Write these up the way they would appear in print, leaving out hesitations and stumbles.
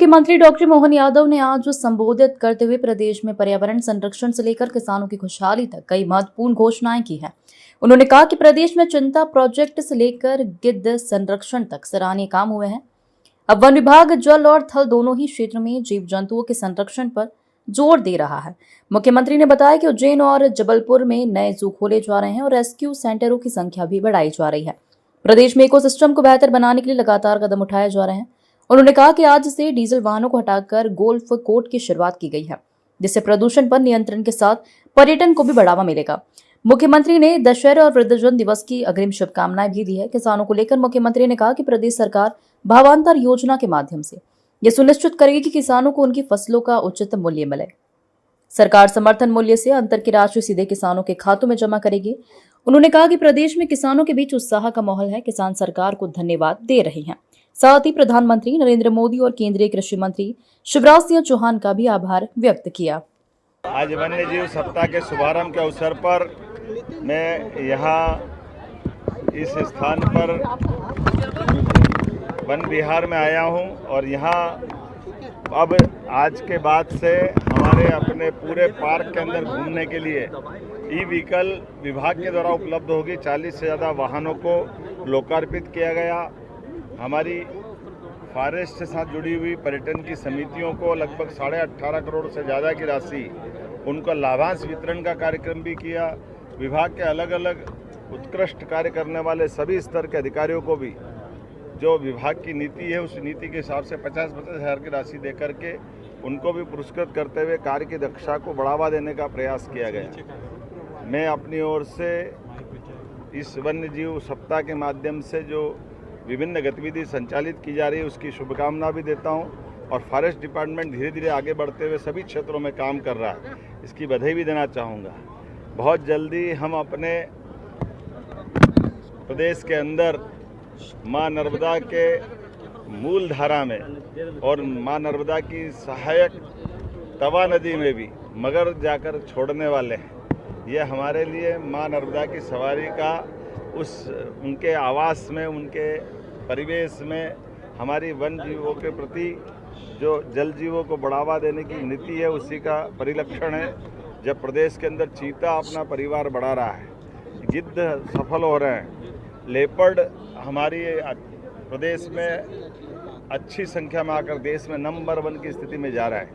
मुख्यमंत्री डॉक्टर मोहन यादव ने आज संबोधित करते हुए प्रदेश में पर्यावरण संरक्षण से लेकर किसानों की खुशहाली तक कई महत्वपूर्ण घोषणाएं की हैं। उन्होंने कहा कि प्रदेश में चिंता प्रोजेक्ट से लेकर गिद्ध संरक्षण तक सराहनीय काम हुए हैं। अब वन विभाग जल और थल दोनों ही क्षेत्र में जीव जंतुओं के संरक्षण पर जोर दे रहा है। मुख्यमंत्री ने बताया कि उज्जैन और जबलपुर में नए जू खोले जा रहे हैं और रेस्क्यू सेंटरों की संख्या भी बढ़ाई जा रही है। प्रदेश में इकोसिस्टम को बेहतर बनाने के लिए लगातार कदम उठाए जा रहे हैं। उन्होंने कहा कि आज से डीजल वाहनों को हटाकर गोल्फ कोर्ट की शुरुआत की गई है, जिससे प्रदूषण पर नियंत्रण के साथ पर्यटन को भी बढ़ावा मिलेगा। मुख्यमंत्री ने दशहरा और वृद्धजन दिवस की अग्रिम शुभकामनाएं भी दी है। किसानों को लेकर मुख्यमंत्री ने कहा कि प्रदेश सरकार भावांतर योजना के माध्यम से यह सुनिश्चित करेगी कि किसानों को उनकी फसलों का उचित मूल्य मिले। सरकार समर्थन मूल्य से अंतर की राशि सीधे किसानों के खातों में जमा करेगी। उन्होंने कहा कि प्रदेश में किसानों के बीच उत्साह का माहौल है। किसान सरकार को धन्यवाद दे रहे हैं। साथ ही प्रधानमंत्री नरेंद्र मोदी और केंद्रीय कृषि मंत्री शिवराज सिंह चौहान का भी आभार व्यक्त किया। आज वन्य जीव सप्ताह के शुभारंभ के अवसर पर मैं यहाँ इस स्थान पर वन विहार में आया हूँ और यहाँ अब आज के बाद से हमारे अपने पूरे पार्क के अंदर घूमने के लिए ई व्हीकल विभाग के द्वारा उपलब्ध होगी। 40 से ज़्यादा वाहनों को लोकार्पित किया गया। हमारी फॉरेस्ट के साथ जुड़ी हुई पर्यटन की समितियों को लगभग 18.5 करोड़ से ज़्यादा की राशि उनका लाभांश वितरण का कार्यक्रम भी किया। विभाग के अलग अलग उत्कृष्ट कार्य करने वाले सभी स्तर के अधिकारियों को भी जो विभाग की नीति है उस नीति के हिसाब से 50-50 हज़ार की राशि दे करके उनको भी पुरस्कृत करते हुए कार्य की दक्षता को बढ़ावा देने का प्रयास किया गया। मैं अपनी ओर से इस वन्य जीव सप्ताह के माध्यम से जो विभिन्न गतिविधि संचालित की जा रही है उसकी शुभकामना भी देता हूं और फॉरेस्ट डिपार्टमेंट धीरे धीरे आगे बढ़ते हुए सभी क्षेत्रों में काम कर रहा है, इसकी बधाई भी देना चाहूँगा। बहुत जल्दी हम अपने प्रदेश के अंदर माँ नर्मदा के मूल धारा में और माँ नर्मदा की सहायक तवा नदी में भी मगर जाकर छोड़ने वाले हैं। ये हमारे लिए माँ नर्मदा की सवारी का उनके आवास में, उनके परिवेश में हमारी वन जीवों के प्रति जो जल जीवों को बढ़ावा देने की नीति है उसी का परिलक्षण है। जब प्रदेश के अंदर चीता अपना परिवार बढ़ा रहा है, गिद्ध सफल हो रहे हैं, लेपर्ड हमारी प्रदेश में अच्छी संख्या में आकर देश में नंबर 1 की स्थिति में जा रहा है,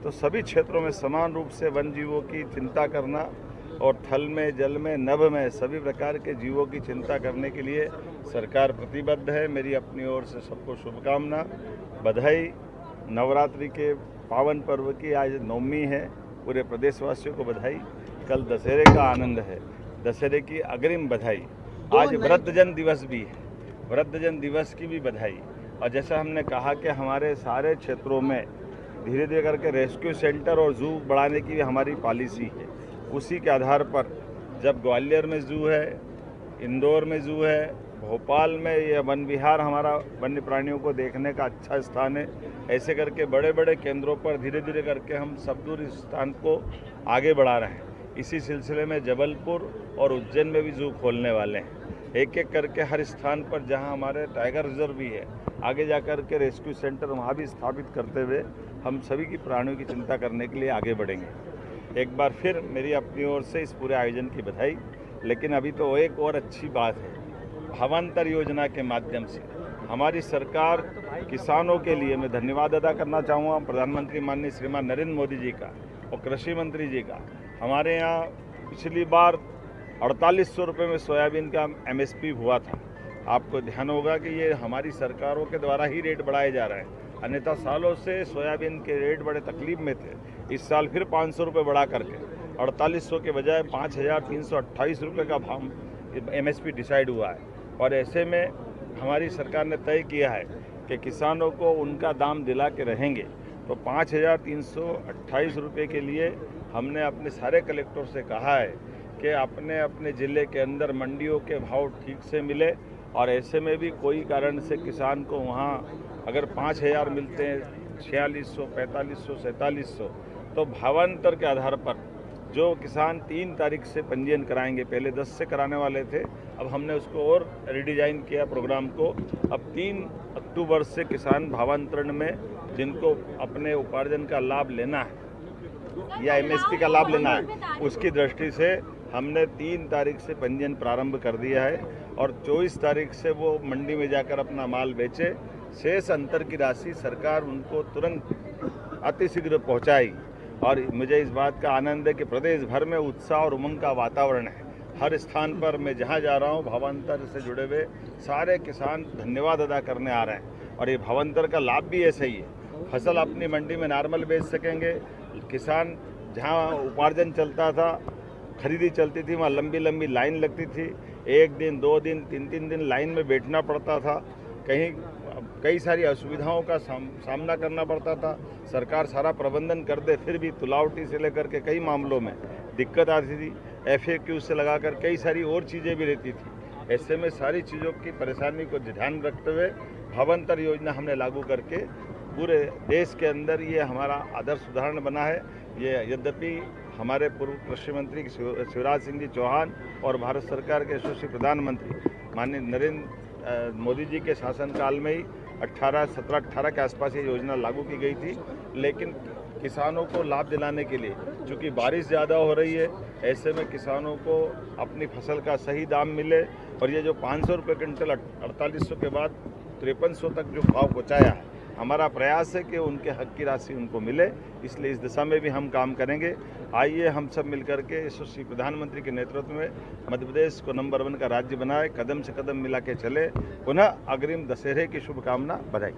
तो सभी क्षेत्रों में समान रूप से वन जीवों की चिंता करना और थल में, जल में, नभ में सभी प्रकार के जीवों की चिंता करने के लिए सरकार प्रतिबद्ध है। मेरी अपनी ओर से सबको शुभकामना, बधाई। नवरात्रि के पावन पर्व की आज नवमी है, पूरे प्रदेशवासियों को बधाई। कल दशहरे का आनंद है, दशहरे की अग्रिम बधाई। आज वृद्धजन दिवस भी है, वृद्धजन दिवस की भी बधाई। और जैसा हमने कहा कि हमारे सारे क्षेत्रों में धीरे धीरे करके रेस्क्यू सेंटर और जू बढ़ाने की हमारी पॉलिसी है। उसी के आधार पर जब ग्वालियर में जू है, इंदौर में जू है, भोपाल में यह वन विहार हमारा वन्य प्राणियों को देखने का अच्छा स्थान है, ऐसे करके बड़े बड़े केंद्रों पर धीरे धीरे करके हम सब दूर इस स्थान को आगे बढ़ा रहे हैं। इसी सिलसिले में जबलपुर और उज्जैन में भी जू खोलने वाले हैं। एक एक करके हर स्थान पर जहां हमारे टाइगर रिजर्व भी है, आगे जाकर के रेस्क्यू सेंटर वहां भी स्थापित करते हुए हम सभी की प्राणियों की चिंता करने के लिए आगे बढ़ेंगे। एक बार फिर मेरी अपनी ओर से इस पूरे आयोजन की बधाई। लेकिन अभी तो एक और अच्छी बात है, भावांतर योजना के माध्यम से हमारी सरकार किसानों के लिए मैं धन्यवाद अदा करना चाहूँगा प्रधानमंत्री माननीय श्रीमान नरेंद्र मोदी जी का और कृषि मंत्री जी का। हमारे यहाँ पिछली बार 4800 रुपये में सोयाबीन का MSP हुआ था। आपको ध्यान होगा कि ये हमारी सरकारों के द्वारा ही रेट बढ़ाए जा रहे हैं, अन्यथा सालों से सोयाबीन के रेट बड़े तकलीफ में थे। इस साल फिर 500 रुपये बढ़ा करके 4800 के बजाय 5328 रुपये का भाव MSP डिसाइड हुआ है। और ऐसे में हमारी सरकार ने तय किया है कि किसानों को उनका दाम दिला के रहेंगे। तो 5328 रुपये के लिए हमने अपने सारे कलेक्टर से कहा है कि अपने अपने ज़िले के अंदर मंडियों के भाव ठीक से मिले। और ऐसे में भी कोई कारण से किसान को वहाँ अगर 5000 मिलते हैं, 4600, 4500, 4700, तो भावांतर के आधार पर जो किसान 3 तारीख से पंजीयन कराएंगे, पहले 10 से कराने वाले थे, अब हमने उसको और रिडिज़ाइन किया प्रोग्राम को। अब 3 अक्टूबर से किसान भावांतरण में जिनको अपने उपार्जन का लाभ लेना है या एमएसपी का लाभ लेना है, उसकी दृष्टि से हमने 3 तारीख से पंजीयन प्रारंभ कर दिया है और 24 तारीख से वो मंडी में जाकर अपना माल बेचे। शेष अंतर की राशि सरकार उनको तुरंत अतिशीघ्र पहुंचाएगी और मुझे इस बात का आनंद है कि प्रदेश भर में उत्साह और उमंग का वातावरण है। हर स्थान पर मैं जहां जा रहा हूं, भावांतर से जुड़े हुए सारे किसान धन्यवाद अदा करने आ रहे हैं और ये भावांतर का लाभ भी ऐसा ही है। फसल अपनी मंडी में नॉर्मल बेच सकेंगे। किसान जहां उपार्जन चलता था, खरीदी चलती थी, वहाँ लंबी लंबी लाइन लगती थी। 1 दिन 2 दिन 3 दिन लाइन में बैठना पड़ता था। कई सारी असुविधाओं का सामना करना पड़ता था। सरकार सारा प्रबंधन कर दे, फिर भी तुलावटी से लेकर के कई मामलों में दिक्कत आती थी। FAQ से लगाकर कई सारी और चीज़ें भी रहती थी। ऐसे में सारी चीज़ों की परेशानी को ध्यान रखते हुए भावांतर योजना हमने लागू करके पूरे देश के अंदर ये हमारा आदर्श उदाहरण बना है। ये यद्यपि हमारे पूर्व कृषि मंत्री शिवराज सिंह जी चौहान और भारत सरकार के यशस्वी प्रधानमंत्री माननीय नरेंद्र मोदी जी के शासनकाल में ही 17-18 के आसपास ये योजना लागू की गई थी। लेकिन किसानों को लाभ दिलाने के लिए, चूँकि बारिश ज़्यादा हो रही है, ऐसे में किसानों को अपनी फसल का सही दाम मिले और ये जो 500 रुपये क्विंटल 4800 के बाद 5300 तक जो भाव पहुँचाया है, हमारा प्रयास है कि उनके हक की राशि उनको मिले। इसलिए इस दिशा में भी हम काम करेंगे। आइए हम सब मिलकर के यशस्वी प्रधानमंत्री के नेतृत्व में मध्य प्रदेश को नंबर 1 का राज्य बनाए, कदम से कदम मिला के चले। पुनः अग्रिम दशहरे की शुभकामना, बधाई।